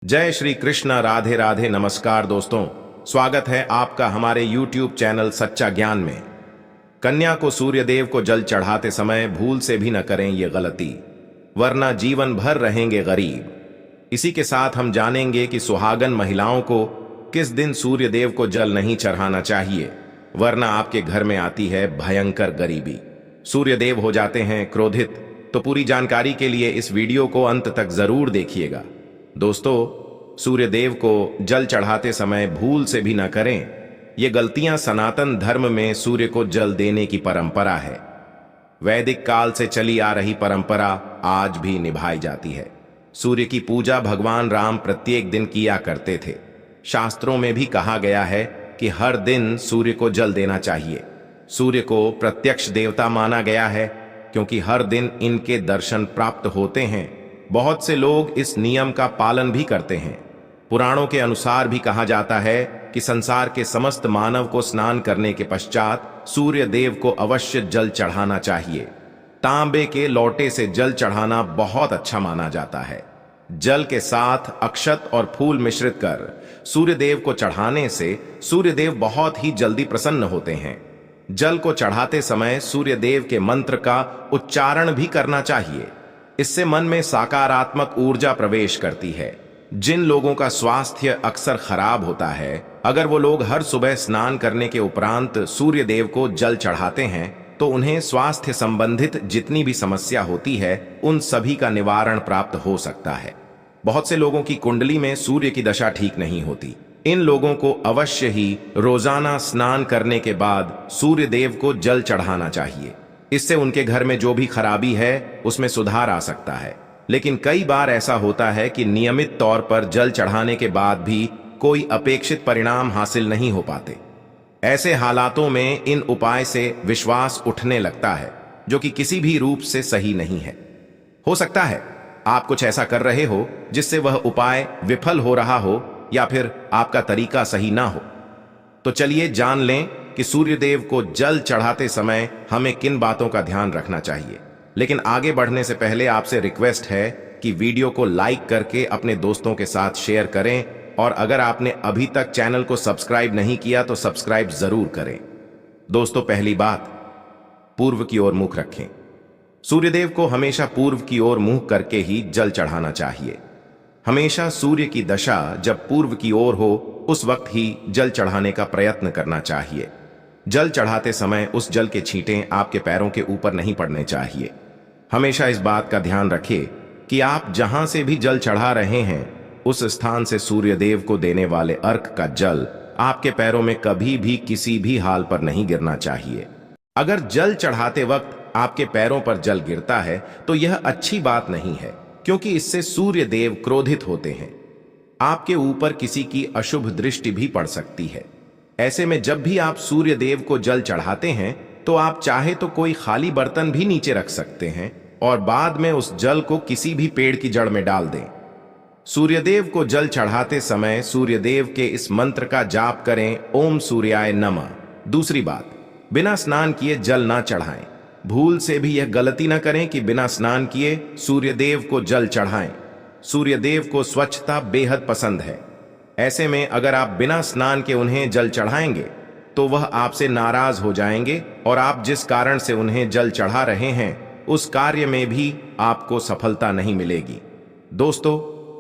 जय श्री कृष्ण। राधे राधे। नमस्कार दोस्तों, स्वागत है आपका हमारे YouTube चैनल सच्चा ज्ञान में। कन्या को सूर्यदेव को जल चढ़ाते समय भूल से भी न करें ये गलती, वरना जीवन भर रहेंगे गरीब। इसी के साथ हम जानेंगे कि सुहागन महिलाओं को किस दिन सूर्यदेव को जल नहीं चढ़ाना चाहिए, वरना आपके घर में आती है भयंकर गरीबी। सूर्यदेव हो जाते हैं क्रोधित। तो पूरी जानकारी के लिए इस वीडियो को अंत तक जरूर देखिएगा। दोस्तों, सूर्यदेव को जल चढ़ाते समय भूल से भी न करें। ये गलतियां सनातन धर्म में सूर्य को जल देने की परंपरा है। वैदिक काल से चली आ रही परंपरा आज भी निभाई जाती है। सूर्य की पूजा भगवान राम प्रत्येक दिन किया करते थे। शास्त्रों में भी कहा गया है कि हर दिन सूर्य को जल देना चाहिए। सूर्य को प्रत्यक्ष देवता माना गया है क्योंकि हर दिन इनके दर्शन प्राप्त होते हैं। बहुत से लोग इस नियम का पालन भी करते हैं। पुराणों के अनुसार भी कहा जाता है कि संसार के समस्त मानव को स्नान करने के पश्चात सूर्य देव को अवश्य जल चढ़ाना चाहिए। तांबे के लोटे से जल चढ़ाना बहुत अच्छा माना जाता है। जल के साथ अक्षत और फूल मिश्रित कर सूर्यदेव को चढ़ाने से सूर्यदेव बहुत ही जल्दी प्रसन्न होते हैं। जल को चढ़ाते समय सूर्यदेव के मंत्र का उच्चारण भी करना चाहिए। इससे मन में सकारात्मक ऊर्जा प्रवेश करती है। जिन लोगों का स्वास्थ्य अक्सर खराब होता है, अगर वो लोग हर सुबह स्नान करने के उपरांत सूर्यदेव को जल चढ़ाते हैं तो उन्हें स्वास्थ्य संबंधित जितनी भी समस्या होती है उन सभी का निवारण प्राप्त हो सकता है। बहुत से लोगों की कुंडली में सूर्य की दशा ठीक नहीं होती। इन लोगों को अवश्य ही रोजाना स्नान करने के बाद सूर्यदेव को जल चढ़ाना चाहिए। इससे उनके घर में जो भी खराबी है उसमें सुधार आ सकता है। लेकिन कई बार ऐसा होता है कि नियमित तौर पर जल चढ़ाने के बाद भी कोई अपेक्षित परिणाम हासिल नहीं हो पाते। ऐसे हालातों में इन उपाय से विश्वास उठने लगता है, जो कि किसी भी रूप से सही नहीं है। हो सकता है आप कुछ ऐसा कर रहे हो जिससे वह उपाय विफल हो रहा हो, या फिर आपका तरीका सही ना हो। तो चलिए जान लें कि सूर्यदेव को जल चढ़ाते समय हमें किन बातों का ध्यान रखना चाहिए। लेकिन आगे बढ़ने से पहले आपसे रिक्वेस्ट है कि वीडियो को लाइक करके अपने दोस्तों के साथ शेयर करें, और अगर आपने अभी तक चैनल को सब्सक्राइब नहीं किया तो सब्सक्राइब जरूर करें। दोस्तों, पहली बात, पूर्व की ओर मुख रखें। सूर्यदेव को हमेशा पूर्व की ओर मुंह करके ही जल चढ़ाना चाहिए। हमेशा सूर्य की दशा जब पूर्व की ओर हो उस वक्त ही जल चढ़ाने का प्रयत्न करना चाहिए। जल चढ़ाते समय उस जल के छींटे आपके पैरों के ऊपर नहीं पड़ने चाहिए। हमेशा इस बात का ध्यान रखिए कि आप जहां से भी जल चढ़ा रहे हैं उस स्थान से सूर्यदेव को देने वाले अर्घ का जल आपके पैरों में कभी भी किसी भी हाल पर नहीं गिरना चाहिए। अगर जल चढ़ाते वक्त आपके पैरों पर जल गिरता है तो यह अच्छी बात नहीं है, क्योंकि इससे सूर्यदेव क्रोधित होते हैं। आपके ऊपर किसी की अशुभ दृष्टि भी पड़ सकती है। ऐसे में जब भी आप सूर्यदेव को जल चढ़ाते हैं तो आप चाहे तो कोई खाली बर्तन भी नीचे रख सकते हैं और बाद में उस जल को किसी भी पेड़ की जड़ में डाल दें। सूर्यदेव को जल चढ़ाते समय सूर्यदेव के इस मंत्र का जाप करें, ओम सूर्याय नमः। दूसरी बात, बिना स्नान किए जल ना चढ़ाएं। भूल से भी यह गलती ना करें कि बिना स्नान किए सूर्यदेव को जल चढ़ाएं। सूर्यदेव को स्वच्छता बेहद पसंद है। ऐसे में अगर आप बिना स्नान के उन्हें जल चढ़ाएंगे तो वह आपसे नाराज हो जाएंगे और आप जिस कारण से उन्हें जल चढ़ा रहे हैं उस कार्य में भी आपको सफलता नहीं मिलेगी। दोस्तों,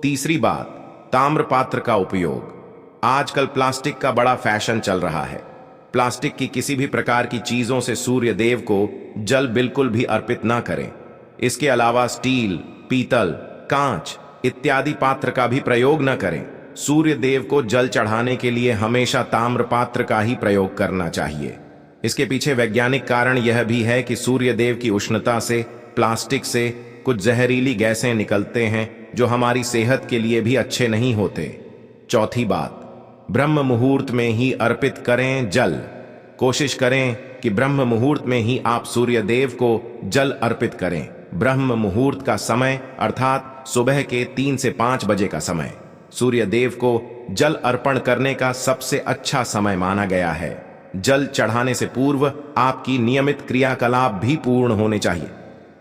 तीसरी बात, ताम्र पात्र का उपयोग। आजकल प्लास्टिक का बड़ा फैशन चल रहा है। प्लास्टिक की किसी भी प्रकार की चीजों से सूर्यदेव को जल बिल्कुल भी अर्पित ना करें। इसके अलावा स्टील, पीतल, कांच इत्यादि पात्र का भी प्रयोग न करें। सूर्यदेव को जल चढ़ाने के लिए हमेशा ताम्र पात्र का ही प्रयोग करना चाहिए। इसके पीछे वैज्ञानिक कारण यह भी है कि सूर्यदेव की उष्णता से प्लास्टिक से कुछ जहरीली गैसें निकलते हैं जो हमारी सेहत के लिए भी अच्छे नहीं होते। चौथी बात, ब्रह्म मुहूर्त में ही अर्पित करें जल। कोशिश करें कि ब्रह्म मुहूर्त में ही आप सूर्यदेव को जल अर्पित करें। ब्रह्म मुहूर्त का समय अर्थात सुबह के 3 से 5 बजे का समय सूर्यदेव को जल अर्पण करने का सबसे अच्छा समय माना गया है। जल चढ़ाने से पूर्व आपकी नियमित क्रियाकलाप भी पूर्ण होने चाहिए।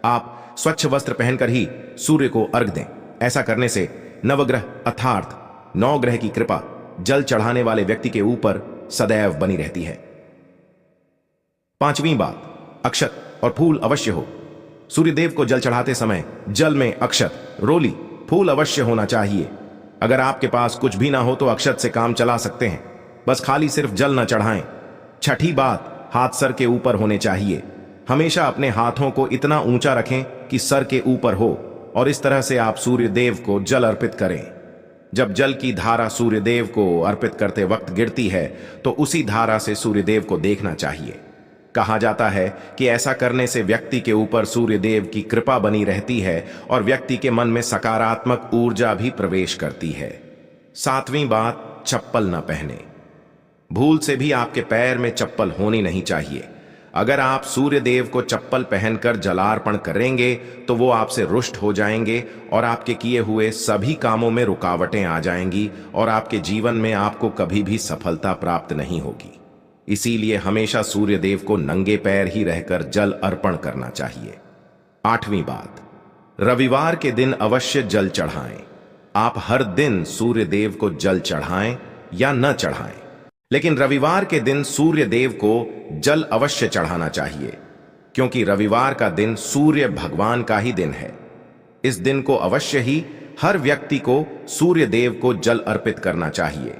आप स्वच्छ वस्त्र पहनकर ही सूर्य को अर्घ दें। ऐसा करने से नवग्रह अर्थात 9 ग्रह की कृपा जल चढ़ाने वाले व्यक्ति के ऊपर सदैव बनी रहती है। 5वीं बात, अक्षत और फूल अवश्य हो। सूर्यदेव को जल चढ़ाते समय जल में अक्षत, रोली, फूल अवश्य होना चाहिए। अगर आपके पास कुछ भी ना हो तो अक्षत से काम चला सकते हैं, बस खाली सिर्फ जल न चढ़ाएं। 6ठी बात, हाथ सर के ऊपर होने चाहिए। हमेशा अपने हाथों को इतना ऊंचा रखें कि सर के ऊपर हो और इस तरह से आप सूर्यदेव को जल अर्पित करें। जब जल की धारा सूर्यदेव को अर्पित करते वक्त गिरती है तो उसी धारा से सूर्यदेव को देखना चाहिए। कहा जाता है कि ऐसा करने से व्यक्ति के ऊपर सूर्यदेव की कृपा बनी रहती है और व्यक्ति के मन में सकारात्मक ऊर्जा भी प्रवेश करती है। 7वीं बात, चप्पल न पहने। भूल से भी आपके पैर में चप्पल होनी नहीं चाहिए। अगर आप सूर्यदेव को चप्पल पहनकर जलार्पण करेंगे तो वो आपसे रुष्ट हो जाएंगे और आपके किए हुए सभी कामों में रुकावटें आ जाएंगी और आपके जीवन में आपको कभी भी सफलता प्राप्त नहीं होगी। इसीलिए हमेशा सूर्यदेव को नंगे पैर ही रहकर जल अर्पण करना चाहिए। 8वीं बात, रविवार के दिन अवश्य जल चढ़ाएं। आप हर दिन सूर्यदेव को जल चढ़ाएं या न चढ़ाएं, लेकिन रविवार के दिन सूर्यदेव को जल अवश्य चढ़ाना चाहिए, क्योंकि रविवार का दिन सूर्य भगवान का ही दिन है। इस दिन को अवश्य ही हर व्यक्ति को सूर्यदेव को जल अर्पित करना चाहिए।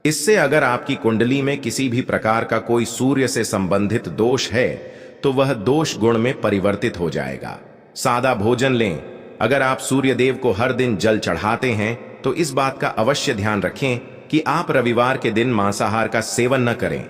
इससे अगर आपकी कुंडली में किसी भी प्रकार का कोई सूर्य से संबंधित दोष है तो वह दोष गुण में परिवर्तित हो जाएगा। सादा भोजन लें। अगर आप सूर्यदेव को हर दिन जल चढ़ाते हैं तो इस बात का अवश्य ध्यान रखें कि आप रविवार के दिन मांसाहार का सेवन न करें।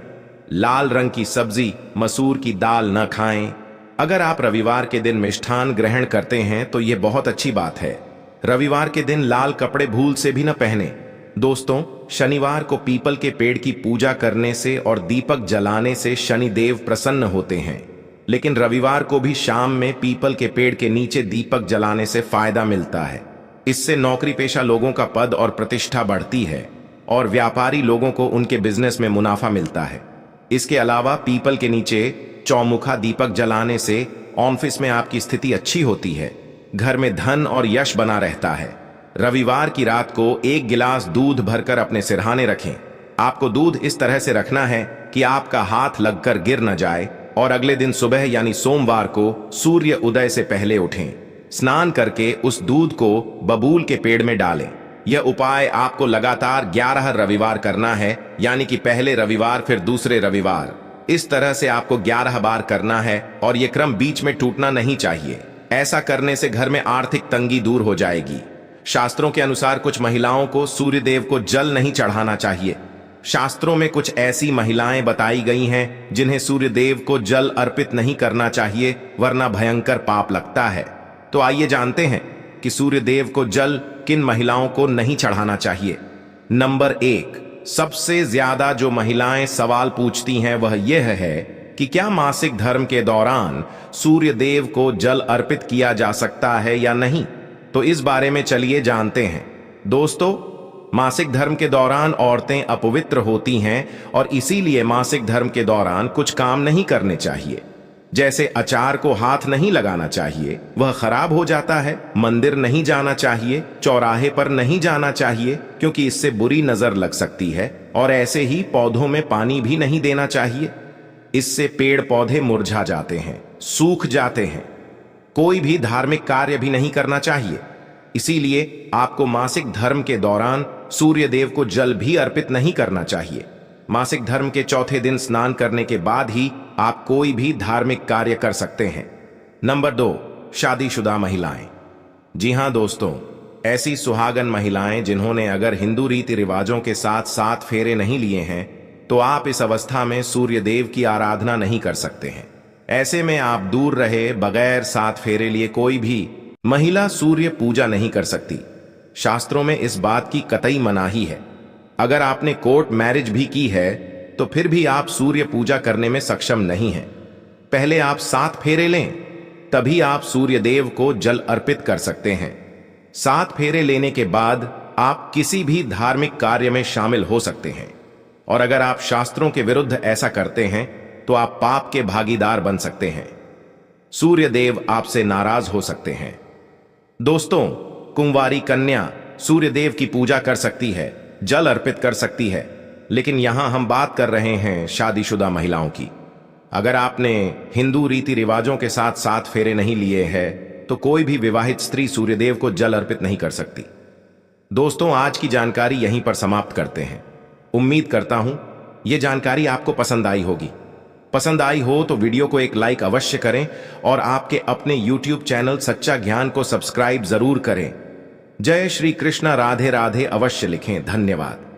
लाल रंग की सब्जी, मसूर की दाल न खाएं। अगर आप रविवार के दिन मिष्ठान ग्रहण करते हैं तो यह बहुत अच्छी बात है। रविवार के दिन लाल कपड़े भूल से भी न पहने। दोस्तों, शनिवार को पीपल के पेड़ की पूजा करने से और दीपक जलाने से शनिदेव प्रसन्न होते हैं, लेकिन रविवार को भी शाम में पीपल के पेड़ के नीचे दीपक जलाने से फायदा मिलता है। इससे नौकरी पेशा लोगों का पद और प्रतिष्ठा बढ़ती है और व्यापारी लोगों को उनके बिजनेस में मुनाफा मिलता है। इसके अलावा पीपल के नीचे चौमुखा दीपक जलाने से ऑफिस में आपकी स्थिति अच्छी होती है, घर में धन और यश बना रहता है। रविवार की रात को 1 गिलास दूध भरकर अपने सिरहाने रखें। आपको दूध इस तरह से रखना है कि आपका हाथ लगकर गिर न जाए और अगले दिन सुबह यानी सोमवार को सूर्य उदय से पहले उठें। स्नान करके उस दूध को बबूल के पेड़ में डालें। यह उपाय आपको लगातार 11 रविवार करना है, यानी कि पहले रविवार फिर दूसरे रविवार। इस तरह से आपको 11 बार करना है और यह क्रम बीच में टूटना नहीं चाहिए। ऐसा करने से घर में आर्थिक तंगी दूर हो जाएगी। शास्त्रों के अनुसार कुछ महिलाओं को सूर्यदेव को जल नहीं चढ़ाना चाहिए। शास्त्रों में कुछ ऐसी महिलाएं बताई गई हैं जिन्हें सूर्यदेव को जल अर्पित नहीं करना चाहिए, वरना भयंकर पाप लगता है। तो आइए जानते हैं कि सूर्यदेव को जल किन महिलाओं को नहीं चढ़ाना चाहिए। नंबर 1, सबसे ज्यादा जो महिलाएं सवाल पूछती हैं वह यह है कि क्या मासिक धर्म के दौरान सूर्यदेव को जल अर्पित किया जा सकता है या नहीं। तो इस बारे में चलिए जानते हैं। दोस्तों, मासिक धर्म के दौरान औरतें अपवित्र होती हैं और इसीलिए मासिक धर्म के दौरान कुछ काम नहीं करने चाहिए। जैसे अचार को हाथ नहीं लगाना चाहिए, वह खराब हो जाता है। मंदिर नहीं जाना चाहिए, चौराहे पर नहीं जाना चाहिए क्योंकि इससे बुरी नजर लग सकती है, और ऐसे ही पौधों में पानी भी नहीं देना चाहिए, इससे पेड़ पौधे मुरझा जाते हैं, सूख जाते हैं। कोई भी धार्मिक कार्य भी नहीं करना चाहिए। इसीलिए आपको मासिक धर्म के दौरान सूर्यदेव को जल भी अर्पित नहीं करना चाहिए। मासिक धर्म के चौथे दिन स्नान करने के बाद ही आप कोई भी धार्मिक कार्य कर सकते हैं। नंबर 2, शादीशुदा महिलाएं। जी हां दोस्तों, ऐसी सुहागन महिलाएं जिन्होंने अगर हिंदू रीति रिवाजों के साथ 7 फेरे नहीं लिए हैं तो आप इस अवस्था में सूर्यदेव की आराधना नहीं कर सकते हैं। ऐसे में आप दूर रहे, बगैर 7 फेरे लिए कोई भी महिला सूर्य पूजा नहीं कर सकती। शास्त्रों में इस बात की कतई मनाही है। अगर आपने कोर्ट मैरिज भी की है तो फिर भी आप सूर्य पूजा करने में सक्षम नहीं हैं। पहले आप 7 फेरे लें, तभी आप सूर्यदेव को जल अर्पित कर सकते हैं। 7 फेरे लेने के बाद आप किसी भी धार्मिक कार्य में शामिल हो सकते हैं, और अगर आप शास्त्रों के विरुद्ध ऐसा करते हैं तो आप पाप के भागीदार बन सकते हैं। सूर्यदेव आपसे नाराज हो सकते हैं। दोस्तों, कुंवारी कन्या सूर्यदेव की पूजा कर सकती है, जल अर्पित कर सकती है, लेकिन यहां हम बात कर रहे हैं शादीशुदा महिलाओं की। अगर आपने हिंदू रीति रिवाजों के साथ 7 फेरे नहीं लिए हैं, तो कोई भी विवाहित स्त्री सूर्यदेव को जल अर्पित नहीं कर सकती। दोस्तों, आज की जानकारी यहीं पर समाप्त करते हैं। उम्मीद करता हूं यह जानकारी आपको पसंद आई होगी। पसंद आई हो तो वीडियो को एक लाइक अवश्य करें और आपके अपने YouTube चैनल सच्चा ज्ञान को सब्सक्राइब जरूर करें। जय श्री कृष्ण, राधे राधे अवश्य लिखें। धन्यवाद।